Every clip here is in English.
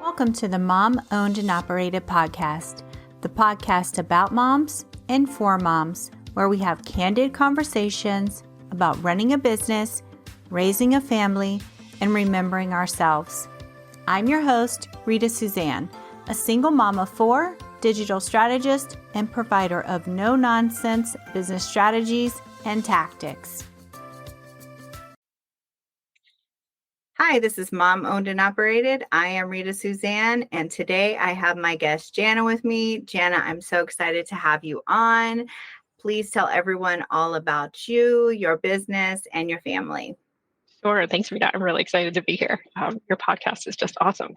Welcome to the Mom Owned and Operated podcast, the podcast about moms and for moms, where we have candid conversations about running a business, raising a family, and remembering ourselves. I'm your host, Rita Suzanne, a single mom of four, digital strategist, and provider of no-nonsense business strategies and tactics. Hi, this is Mom Owned and Operated. I am Rita Suzanne, and today I have my guest Janna with me. Janna, I'm so excited to have you on. Please tell everyone all about you, your business, and your family. Sure. Thanks, Rita. I'm really excited to be here. Your podcast is just awesome.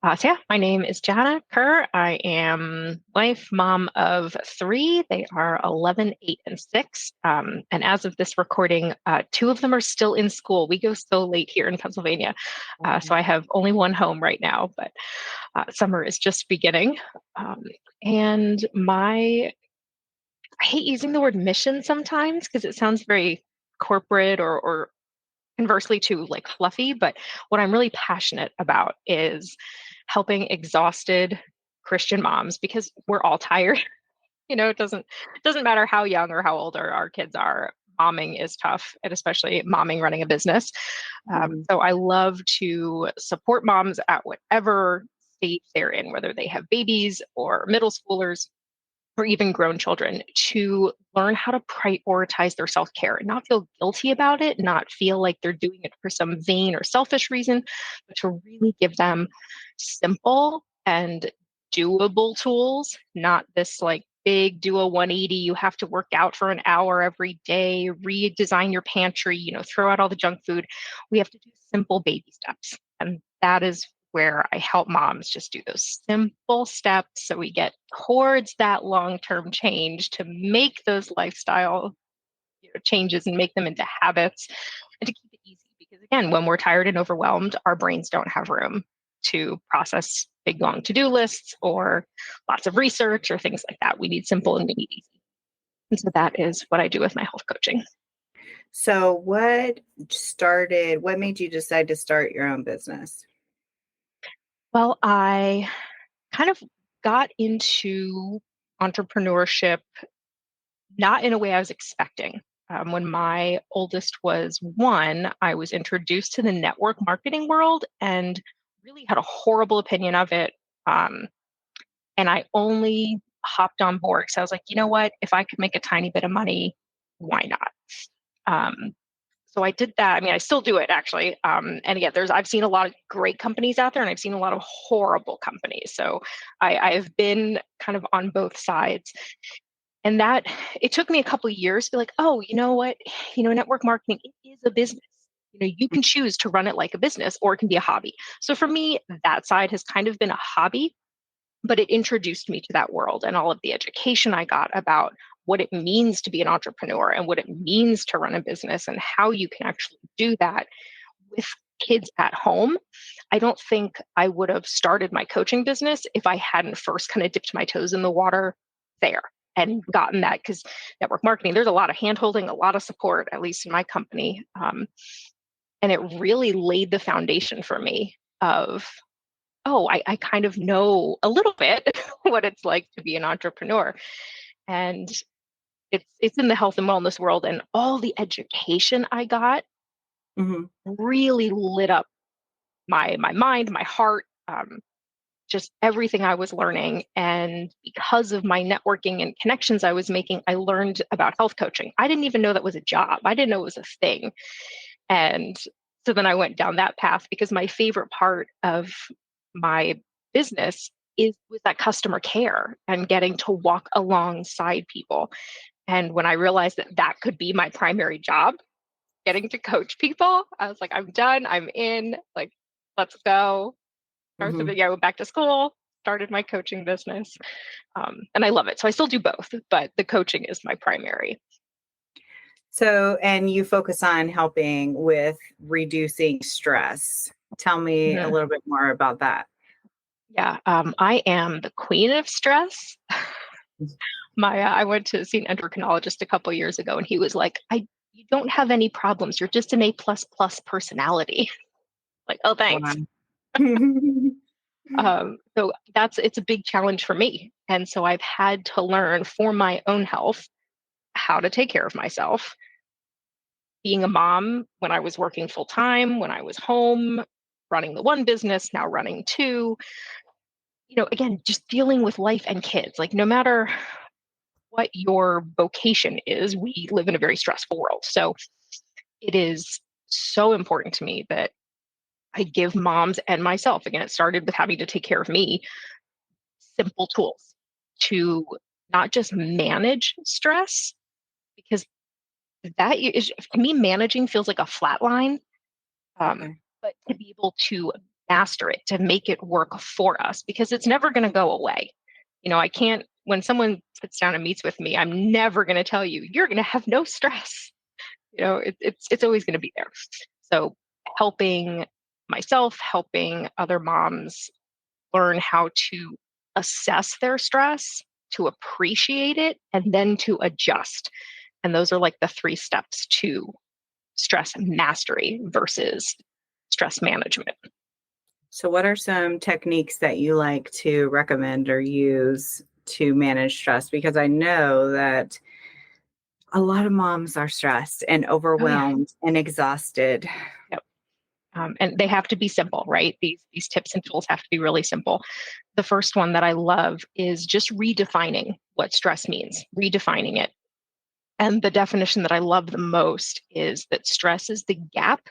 My name is Janna Kerr. I am wife, mom of three. They are 11, 8, and 6. And as of this recording, 2 of them are still in school. We go so late here in Pennsylvania. So I have only one home right now, but summer is just beginning. And I hate using the word mission sometimes because it sounds very corporate or conversely too like fluffy, but what I'm really passionate about is helping exhausted Christian moms, because we're all tired. It doesn't matter how young or how old our kids are. Momming is tough, and especially momming running a business. So I love to support moms at whatever stage they're in, whether they have babies or middle schoolers or even grown children, to learn how to prioritize their self-care and not feel guilty about it, not feel like they're doing it for some vain or selfish reason, but to really give them simple and doable tools, not this like big do a 180, you have to work out for an hour every day, redesign your pantry, throw out all the junk food. We have to do simple baby steps. And that is where I help moms just do those simple steps so we get towards that long-term change to make those lifestyle changes and make them into habits and to keep it easy. Because again, when we're tired and overwhelmed, our brains don't have room to process big, long to-do lists or lots of research or things like that. We need simple and we need easy. And so that is what I do with my health coaching. So what made you decide to start your own business? Well, I kind of got into entrepreneurship not in a way I was expecting. When my oldest was 1, I was introduced to the network marketing world and really had a horrible opinion of it. And I only hopped on board because I was like, you know what? If I could make a tiny bit of money, why not? So I did that. I mean, I still do it actually. And again, I've seen a lot of great companies out there and I've seen a lot of horrible companies. So I've been kind of on both sides. And that it took me a couple of years to be like, oh, you know what? Network marketing, it is a business. You can choose to run it like a business or it can be a hobby. So for me, that side has kind of been a hobby, but it introduced me to that world and all of the education I got about what it means to be an entrepreneur and what it means to run a business and how you can actually do that with kids at home. I don't think I would have started my coaching business if I hadn't first kind of dipped my toes in the water there and gotten that, because network marketing, there's a lot of handholding, a lot of support, at least in my company. And it really laid the foundation for me of, I kind of know a little bit what it's like to be an entrepreneur. And it's in the health and wellness world, and all the education I got really lit up my mind, my heart, just everything I was learning. And because of my networking and connections I was making, I learned about health coaching. I didn't even know that was a job. I didn't know it was a thing. And so then I went down that path because my favorite part of my business was that customer care and getting to walk alongside people. And when I realized that could be my primary job, getting to coach people, I was like, I'm done. I'm in. Like, let's go. I went back to school, started my coaching business, and I love it. So I still do both, but the coaching is my primary. So, and you focus on helping with reducing stress. Tell me a little bit more about that. Yeah, I am the queen of stress. I went to see an endocrinologist a couple years ago, and he was like, "You don't have any problems. You're just an A++ personality." Like, oh, thanks. Wow. So it's a big challenge for me. And so I've had to learn for my own health how to take care of myself. Being a mom when I was working full time, when I was home, running the one business, now running two, again, just dealing with life and kids. Like no matter what your vocation is, we live in a very stressful world. So it is so important to me that I give moms and myself, again, it started with having to take care of me, simple tools to not just manage stress, because that is, to me, managing feels like a flat line, Okay. but to be able to master it, to make it work for us, because it's never going to go away. I can't, when someone sits down and meets with me, I'm never going to tell you, you're going to have no stress. It's always going to be there. So helping myself, helping other moms learn how to assess their stress, to appreciate it, and then to adjust. And those are like the three steps to stress mastery versus stress management. So, what are some techniques that you like to recommend or use to manage stress? Because I know that a lot of moms are stressed and Oh yeah. overwhelmed and exhausted. Yep. And they have to be simple, right? These tips and tools have to be really simple. The first one that I love is just redefining what stress means, redefining it. And the definition that I love the most is that stress is the gap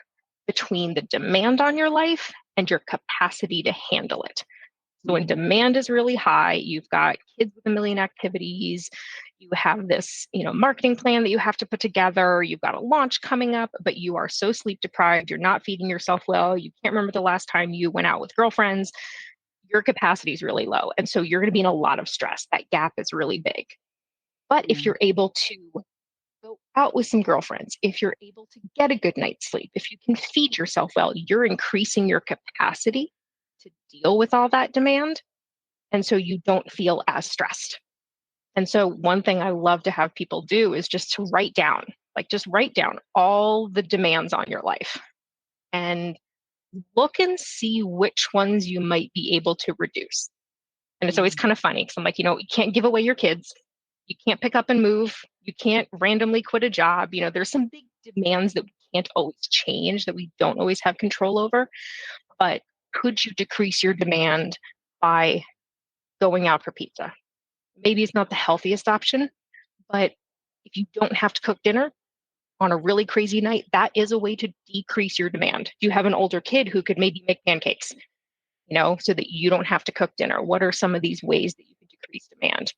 between the demand on your life and your capacity to handle it. So when Mhm. demand is really high, you've got kids with a million activities, you have this, marketing plan that you have to put together, you've got a launch coming up, but you are so sleep deprived, you're not feeding yourself well, you can't remember the last time you went out with girlfriends, your capacity is really low. And so you're going to be in a lot of stress. That gap is really big. But if Yeah. you're able to go out with some girlfriends, if you're able to get a good night's sleep, if you can feed yourself well, you're increasing your capacity to deal with all that demand. And so you don't feel as stressed. And so one thing I love to have people do is just to write down, like just write down all the demands on your life and look and see which ones you might be able to reduce. And it's always Mhm. kind of funny because I'm like, you can't give away your kids. You can't pick up and move. You can't randomly quit a job. There's some big demands that we can't always change, that we don't always have control over. But could you decrease your demand by going out for pizza? Maybe it's not the healthiest option, but if you don't have to cook dinner on a really crazy night, that is a way to decrease your demand. Do you have an older kid who could maybe make pancakes, so that you don't have to cook dinner? What are some of these ways that you can decrease demand?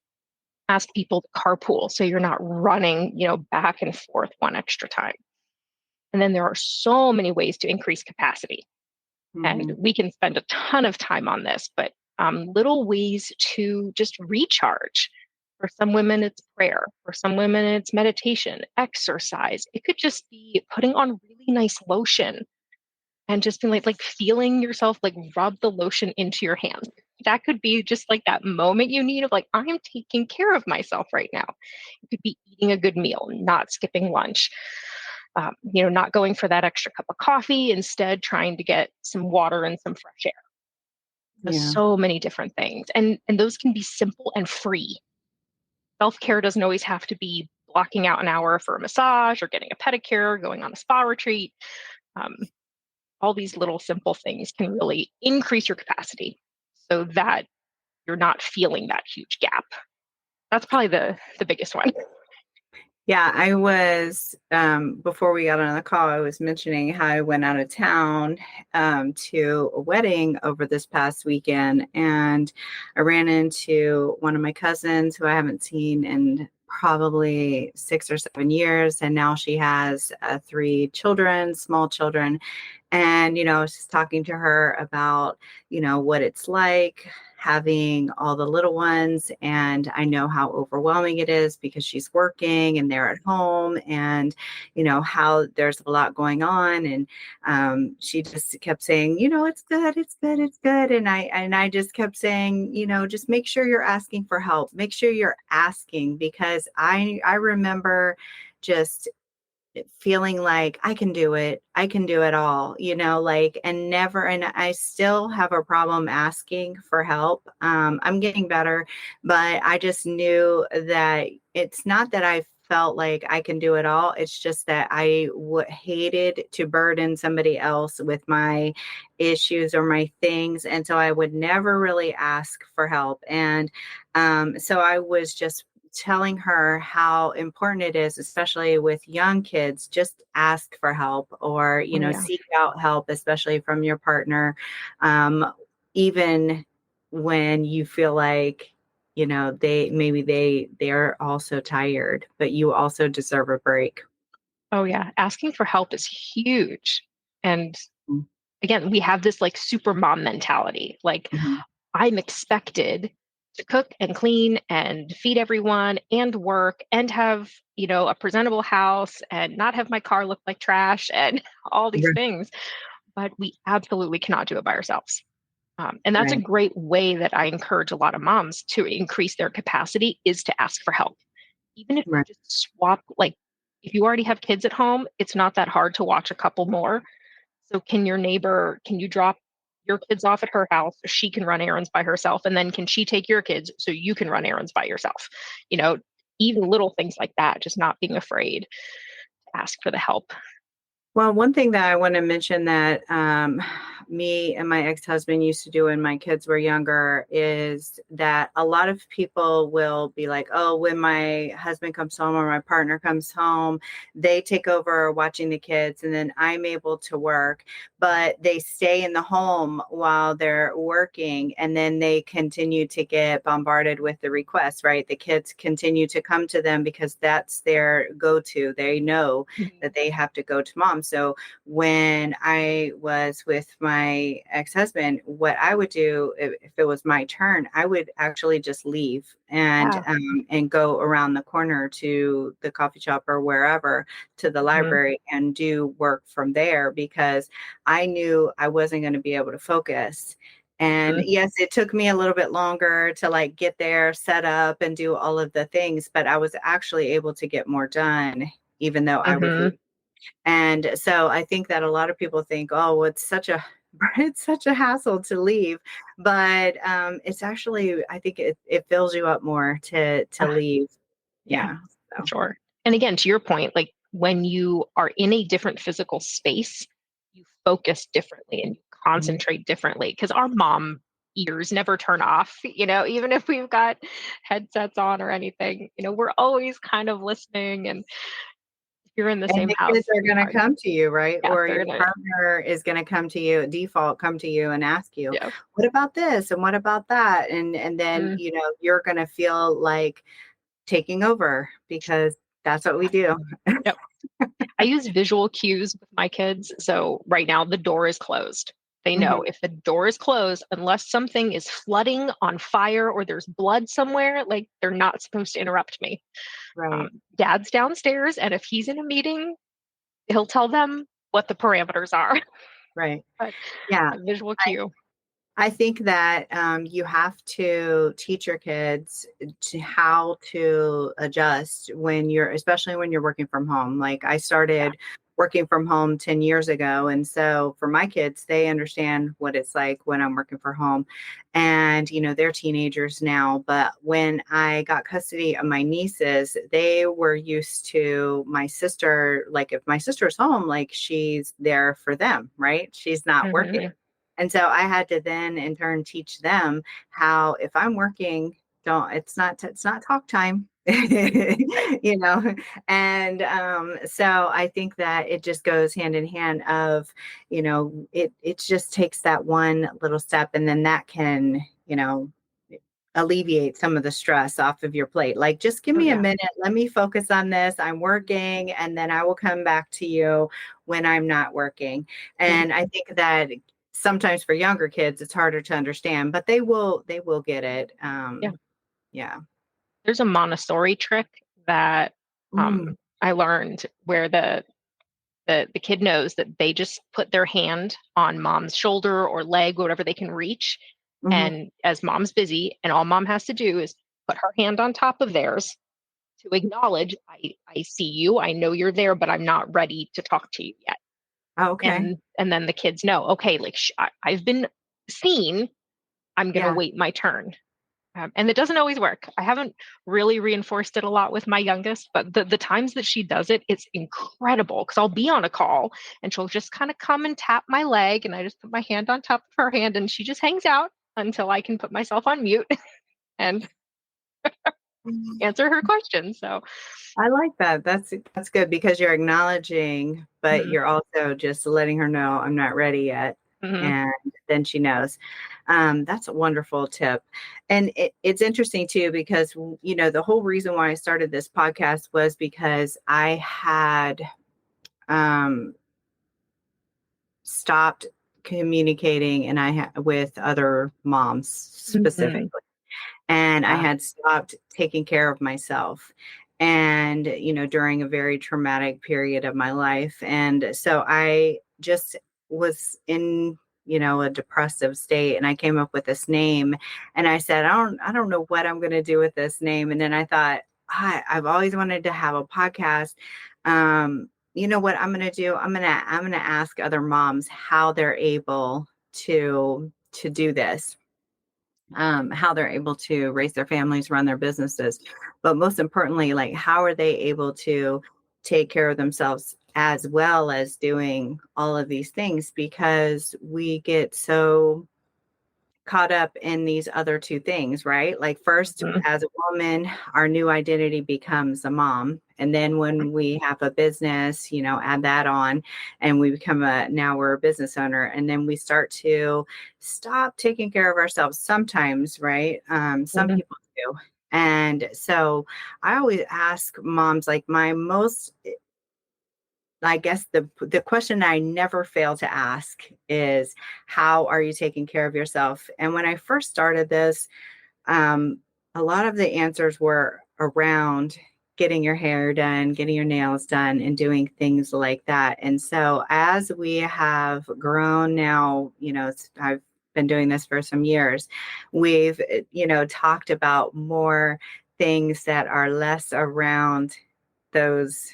Ask people to carpool so you're not running, back and forth one extra time. And then there are so many ways to increase capacity. And Mhm. we can spend a ton of time on this, but little ways to just recharge. For some women, it's prayer. For some women, it's meditation, exercise. It could just be putting on really nice lotion and just being like feeling yourself like rub the lotion into your hands. That could be just like that moment you need of like, I'm taking care of myself right now. It could be eating a good meal, not skipping lunch, not going for that extra cup of coffee, instead trying to get some water and some fresh air. There's Yeah. so many different things. And those can be simple and free. Self-care doesn't always have to be blocking out an hour for a massage or getting a pedicure, going on a spa retreat. Um, all these little simple things can really increase your capacity so that you're not feeling that huge gap. That's probably the biggest one. Yeah, I was, before we got on the call, I was mentioning how I went out of town to a wedding over this past weekend. And I ran into one of my cousins who I haven't seen in probably 6 or 7 years. And now she has three children, small children. And, I was just talking to her about, what it's like having all the little ones. And I know how overwhelming it is because she's working and they're at home and, how there's a lot going on. And she just kept saying, it's good, it's good, it's good. And I just kept saying, just make sure you're asking for help. Make sure you're asking, because I remember just feeling like I can do it. I can do it all, like, and never, and I still have a problem asking for help. I'm getting better, but I just knew that it's not that I felt like I can do it all. It's just that I hated to burden somebody else with my issues or my things. And so I would never really ask for help. And so I was just telling her how important it is, especially with young kids, just ask for help, or, Oh, yeah. seek out help, especially from your partner. Even when you feel like, they're also tired, but you also deserve a break. Oh, yeah. Asking for help is huge. And again, we have this like super mom mentality. Like, Mm-hmm. I'm expected to cook and clean and feed everyone and work and have, a presentable house and not have my car look like trash and all these Right. things. But we absolutely cannot do it by ourselves. And that's a Right. great way that I encourage a lot of moms to increase their capacity is to ask for help. Even if you Right. just swap, like if you already have kids at home, it's not that hard to watch a couple more. So can you drop your kids off at her house so she can run errands by herself? And then can she take your kids so you can run errands by yourself? You know, even little things like that, just not being afraid to ask for the help. Well, one thing that I want to mention that me and my ex-husband used to do when my kids were younger is that a lot of people will be like, oh, when my husband comes home or my partner comes home, they take over watching the kids and then I'm able to work, but they stay in the home while they're working and then they continue to get bombarded with the requests, right? The kids continue to come to them because that's their go-to. They know Mhm. that they have to go to mom. So when I was with my ex-husband, what I would do if it was my turn, I would actually just leave Yeah. and go around the corner to the coffee shop or wherever to the Mhm. library and do work from there because I knew I wasn't going to be able to focus. And Mhm. yes, it took me a little bit longer to like get there, set up and do all of the things, but I was actually able to get more done even though I would leave. Mhm. And so I think that a lot of people think, oh, well, it's such a it's such a hassle to leave, but it's actually I think it fills you up more to leave. Yeah, Yeah. for So. sure. And again, to your point, like when you are in a different physical space, you focus differently and you Mhm. concentrate differently because our mom ears never turn off, even if we've got headsets on or anything, we're always kind of listening. And if you're in the And same the house, kids it's are pretty going to hard. come to you, right? Yeah, Or they're your gonna, partner is going to come to you, default come to you and ask you, yeah. what about this and what about that? And then, Mm, you're going to feel like taking over because that's what we do. yep. I use visual cues with my kids. So right now the door is closed. They know Mhm. if the door is closed, unless something is flooding on fire or there's blood somewhere, like they're not supposed to interrupt me. Right. Dad's downstairs, and if he's in a meeting, he'll tell them what the parameters are. Right. But Yeah. a visual cue. I think that you have to teach your kids to how to adjust when especially when you're working from home. Like I Yeah. started working from home 10 years ago. And so for my kids, they understand what it's like when I'm working from home. And, they're teenagers now. But when I got custody of my nieces, they were used to my sister. Like if my sister's home, like she's there for them, right? She's not working. Hmm. And so I had to then in turn teach them how if I'm working, it's not talk time. Right. you know and so I think that it just goes hand in hand of it just takes that one little step and then that can alleviate some of the stress off of your plate. Like just give Oh, me a yeah. minute, let me focus on this, I'm working, and then I will come back to you when I'm not working. And I Mhm. think that sometimes for younger kids it's harder to understand, but they will get it. Yeah. Yeah. There's a Montessori trick that Mm, I learned where the kid knows that they just put their hand on mom's shoulder or leg, whatever they can reach. mhm, And as mom's busy, and all mom has to do is put her hand on top of theirs to acknowledge, I see you, I know you're there, but I'm not ready to talk to you yet. Okay. And then the kids know, okay, like I've been seen, I'm going to Yeah. wait my turn. And it doesn't always work. I haven't really reinforced it a lot with my youngest, but the times that she does it, it's incredible because I'll be on a call and she'll just kind of come and tap my leg, and I just put my hand on top of her hand, and she just hangs out until I can put myself on mute and answer her questions. So, I like that. That's good because you're acknowledging, but mhm, you're also just letting her know I'm not ready yet. mhm, And then she knows. That's a wonderful tip. And it's interesting too, because, the whole reason why I started this podcast was because I had um, stopped communicating with other moms mhm, specifically. And I yeah, had stopped taking care of myself, and during a very traumatic period of my life. And so I just was in a depressive state, and I came up with this name, and I said, I don't know what I'm going to do with this name. And then I thought, I've always wanted to have a podcast. You know what I'm going to do? I'm going to ask other moms how they're able to do this, how they're able to raise their families, run their businesses, but most importantly, like, how are they able to take care of themselves as well as doing all of these things? Because we get so caught up in these other two things, right? Like, first, mhm, as a woman, our new identity becomes a mom. And then when we have a business, add that on, and we now we're a business owner. And then we start to stop taking care of ourselves sometimes, right? Some mhm, people do. And so I always ask moms, like, I guess the question I never fail to ask is, how are you taking care of yourself? And when I first started this, um, a lot of the answers were around getting your hair done, getting your nails done, and doing things like that. And so as we have grown now, I've been doing this for some years, we've, talked about more things that are less around those,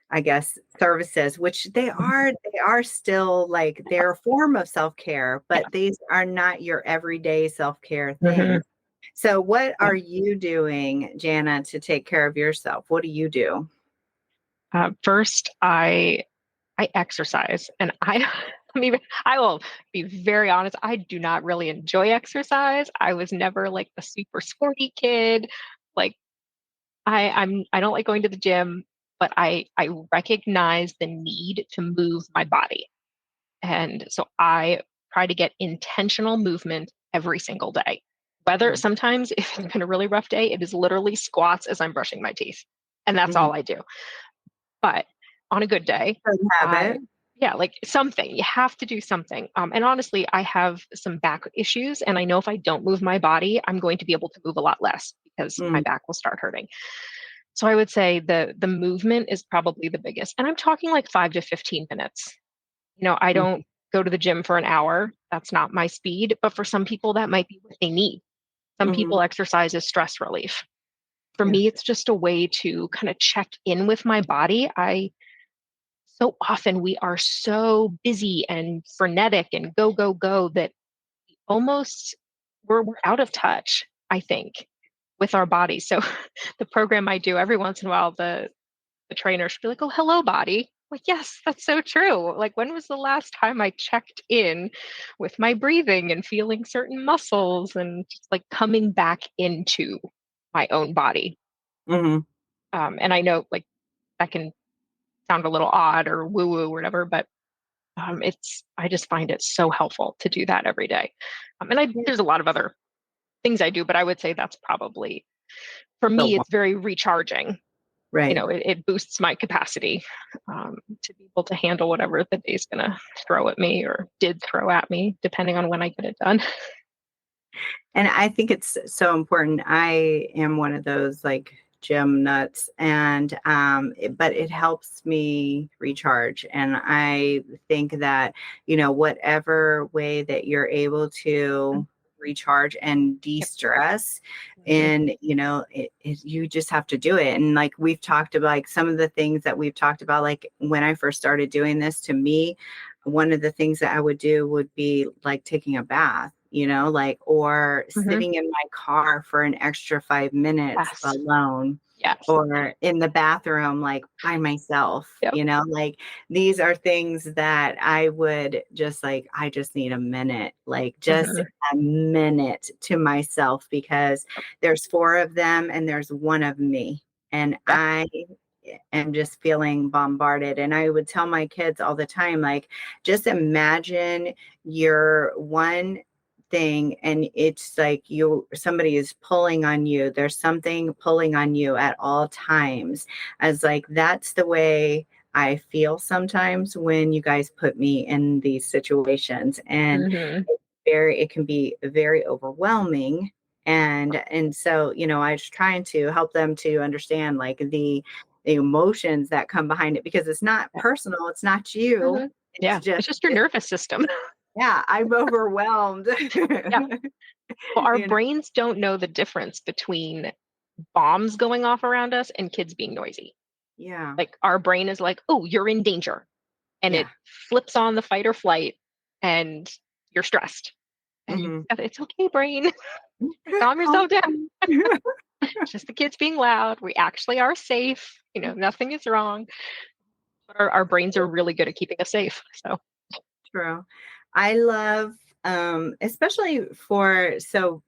I guess, services, which they are still, like, they're a form of self-care, yeah, but these are not your everyday self-care mhm, things. So what yeah. are you doing, Janna, to take care of yourself? What do you do? First, I exercise, and I mean, I will be very honest. I do not really enjoy exercise. I was never like the super sporty kid. Like I don't like going to the gym, but I recognize the need to move my body. And so I try to get intentional movement every single day. Whether Mm, sometimes if it's been a really rough day, it is literally squats as I'm brushing my teeth. And that's mhm. all I do. But on a good day, Good I habit. yeah, like something. You have to do something. And honestly, I have some back issues, and I know if I don't move my body, I'm going to be able to move a lot less because my Mm, back will start hurting. So I would say the movement is probably the biggest. And I'm talking like 5 to 15 minutes. I don't mhm, go to the gym for an hour. That's not my speed, but for some people that might be what they need. Some mhm. people exercise as stress relief. For Yeah. me, it's just a way to kind of check in with my body. I So often we are so busy and frenetic and go, go, go that almost we're out of touch, I think, with our bodies. So the program I do every once in a while, the trainer should be like, "Oh, hello, body." Like, yes, that's so true. Like, when was the last time I checked in with my breathing and feeling certain muscles and just like coming back into my own body? Mhm. And I know like that can sound a little odd or woo woo or whatever, but I just find it so helpful to do that every day. And Yeah. there's a lot of other things I do, but I would say that's probably for The me, one. it's very recharging. Right. It boosts my capacity to be able to handle whatever the day's going to throw at me or did throw at me, depending on when I get it done. And I think it's so important. I am one of those, like, gym nuts, and but it helps me recharge. And I think that, whatever way that you're able to recharge and Yep. de-stress. Mhm. And, you just have to do it. And like we've talked about, like some of the things that we've talked about, like when I first started doing this, to me, one of the things that I would do would be like taking a bath, like, or Mhm. sitting in my car for an extra 5 minutes Yes. alone, Yes. or in the bathroom, like by myself, Yep. like these are things that I would just like, I just need a minute, like just Mhm. a minute to myself, because there's four of them and there's one of me. And Yep. I am just feeling bombarded. And I would tell my kids all the time, like, just imagine you're one thing and it's like somebody is pulling on you, there's something pulling on you at all times. As like, that's the way I feel sometimes when you guys put me in these situations. And Mhm. it can be very overwhelming. And so, I was trying to help them to understand like the emotions that come behind it, because it's not Yeah. personal, it's not you, Mhm. it's Yeah. just It's just your nervous system. yeah, I'm overwhelmed. Yeah. Well, our you know brains don't know the difference between bombs going off around us and kids being noisy. yeah, Like our brain is like, "Oh, you're in danger." And yeah. it flips on the fight or flight and you're stressed. And Hmm. it's okay, brain. Calm yourself down. It's just the kids being loud. We actually are safe. Nothing is wrong. But our brains are really good at keeping us safe. So, True. I love, especially for, so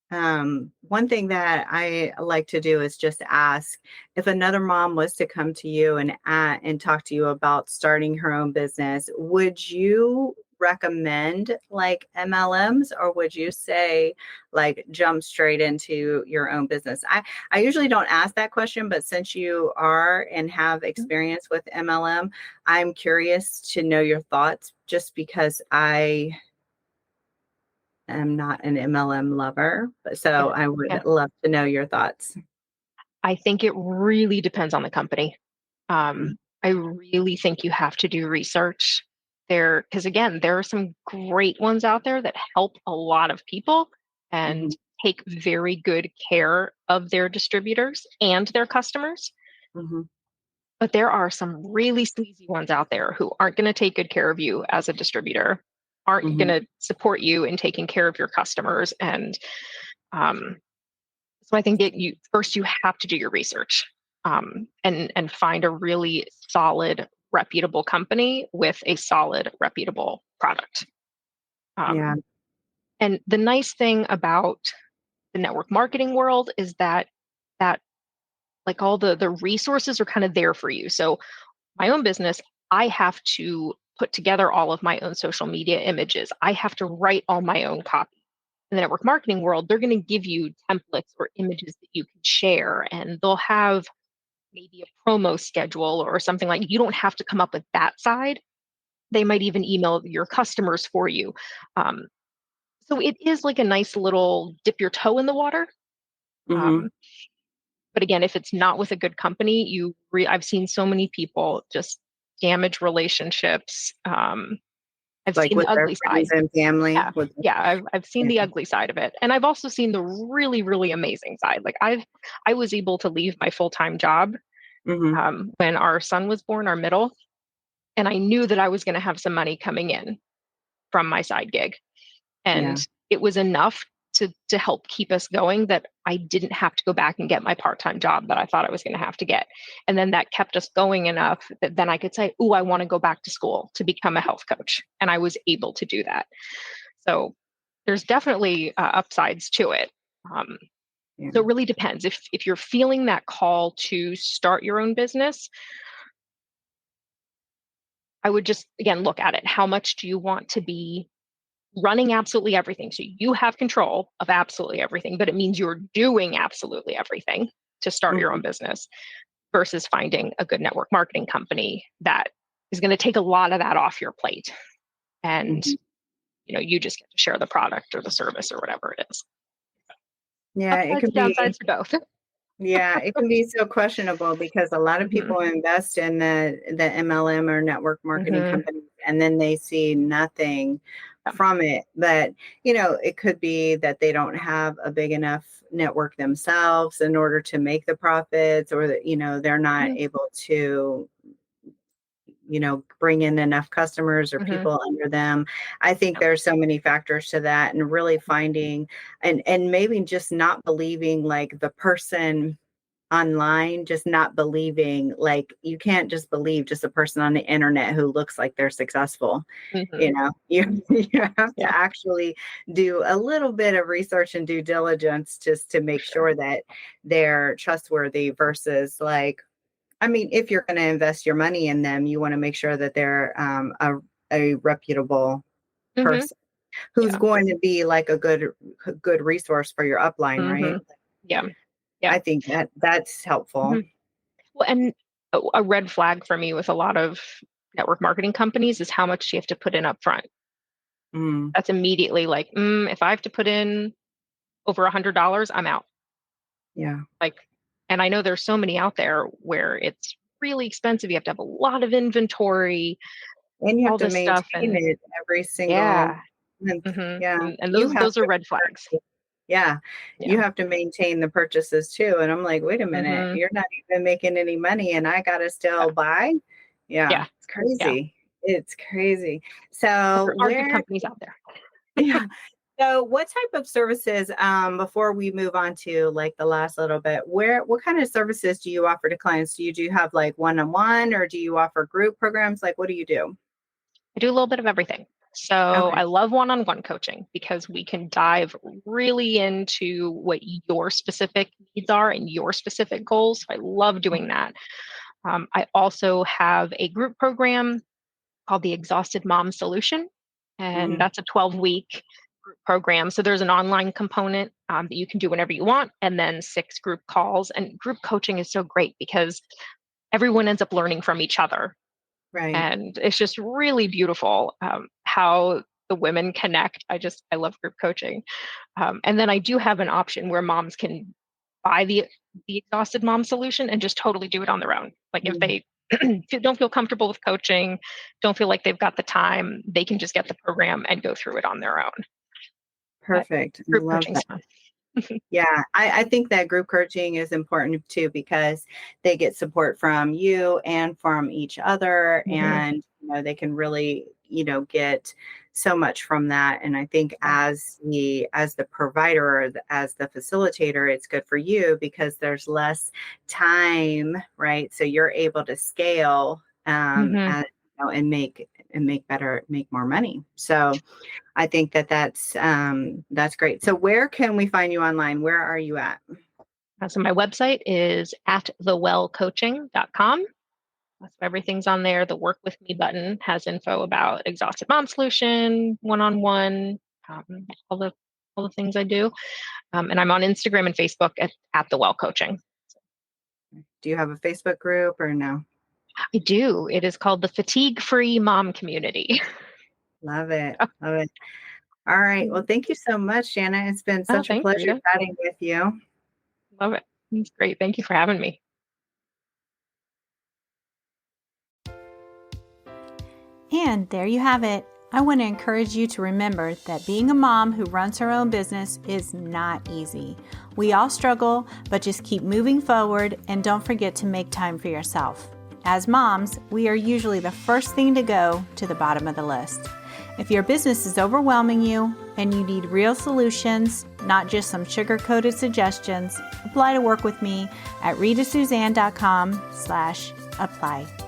one thing that I like to do is just ask, if another mom was to come to you and talk to you about starting her own business, would you recommend like MLMs, or would you say like jump straight into your own business? I usually don't ask that question, but since you are and have experience with MLM, I'm curious to know your thoughts, just because I'm not an MLM lover, so yeah, I would yeah. love to know your thoughts. I think it really depends on the company. I really think you have to do research there because, again, there are some great ones out there that help a lot of people and Mm-hmm, take very good care of their distributors and their customers. mm-hmm, But there are some really sleazy ones out there who aren't going to take good care of you as a distributor, aren't going mm-hmm. to support you in taking care of your customers. And um, so I think that you have to do your research and find a really solid, reputable company with a solid, reputable product. Yeah. Um, and the nice thing about the network marketing world is that like all the resources are kind of there for you. So my own business, I have to put together all of my own social media images. I have to write all my own copy. In the network marketing world, they're going to give you templates or images that you can share, and they'll have maybe a promo schedule or something like you don't have to come up with that side. They might even email your customers for you. Um, so it is like a nice little dip your toe in the water. Mm-hmm. Um, but again, if it's not with a good company, I've seen so many people just damage relationships. I've Like seen the with their ugly friends side. and family. Yeah, yeah, I've seen Yeah. the ugly side of it, and I've also seen the really really amazing side. Like I was able to leave my full time job Mm-hmm. when our son was born, our middle, and I knew that I was going to have some money coming in from my side gig, Yeah. and it was enough to help keep us going that I didn't have to go back and get my part time job that I thought I was going to have to get, and then that kept us going enough that then I could say, "Oh, I want to go back to school to become a health coach," and I was able to do that. So there's definitely upsides to it. Um, Yeah. so it really depends. If you're feeling that call to start your own business, I would just again look at it. How much do you want to be running absolutely everything? So you have control of absolutely everything, but it means you're doing absolutely everything to start your Mm-hmm. own business versus finding a good network marketing company that is going to take a lot of that off your plate. And Mm-hmm. you just get to share the product or the service or whatever it is. Yeah, it Upsides can and be. downsides to both. Yeah, it can be so questionable, because a lot of Hmm. people invest in the MLM or network marketing Hmm. companies, and then they see nothing from it. But, it could be that they don't have a big enough network themselves in order to make the profits, or that, they're not able to, bring in enough customers or people under them. I think there's so many factors to that, and really finding and maybe just not believing like the person online, just not believing, like you can't just believe just a person on the internet who looks like they're successful. You have to actually do a little bit of research and due diligence just to make sure that they're trustworthy versus like, I mean, if you're going to invest your money in them, you want to make sure that they're a reputable person who's going to be like a good resource for your upline, right? Yeah. I think that's helpful. Well, and a red flag for me with a lot of network marketing companies is how much you have to put in up front. That's immediately like, if I have to put in over $100, I'm out. Yeah. Like, and I know there's so many out there where it's really expensive. You have to have a lot of inventory, and you have all to this maintain stuff, and it every single month. Yeah. and those are red flags. Yeah. You have to maintain the purchases too. And I'm like, wait a minute, you're not even making any money and I got to still buy. Yeah. It's crazy. It's crazy. So there are good companies out there. Yeah. So what type of services, before we move on to like the last little bit, what kind of services do you offer to clients? Do you have like one-on-one, or do you offer group programs? Like, what do you do? I do a little bit of everything. So I love one-on-one coaching because we can dive really into what your specific needs are and your specific goals. So I love doing that. I also have a group program called the Exhausted Mom Solution, and that's a 12-week group program. So there's an online component that you can do whenever you want, and then 6 group calls. And group coaching is so great because everyone ends up learning from each other. Right. And it's just really beautiful how the women connect. I love group coaching. And then I do have an option where moms can buy the Exhausted Mom Solution and just totally do it on their own. Like if they don't feel comfortable with coaching, don't feel like they've got the time, they can just get the program and go through it on their own. Perfect. Group I love coaching's that. fun. Yeah, I think that group coaching is important too, because they get support from you and from each other, and they can really get so much from that. And I think as the provider, or as the facilitator, it's good for you because there's less time, right? So you're able to scale and make more money. So I think that's great. So where can we find you online? Where are you at? So my website is atthewellcoaching.com. So everything's on there. The Work With Me button has info about Exhausted Mom Solution, one-on-one, all the things I do. And I'm on Instagram and Facebook at The Well Coaching. Do you have a Facebook group or no? I do. It is called the Fatigue Free Mom Community. Love it. Love it. All right. Well, thank you so much, Janna. It's been such a pleasure Rita. chatting with you. Love it. It's great. Thank you for having me. And there you have it. I want to encourage you to remember that being a mom who runs her own business is not easy. We all struggle, but just keep moving forward and don't forget to make time for yourself. As moms, we are usually the first thing to go to the bottom of the list. If your business is overwhelming you and you need real solutions, not just some sugar-coated suggestions, apply to work with me at ritasuzanne.com/apply.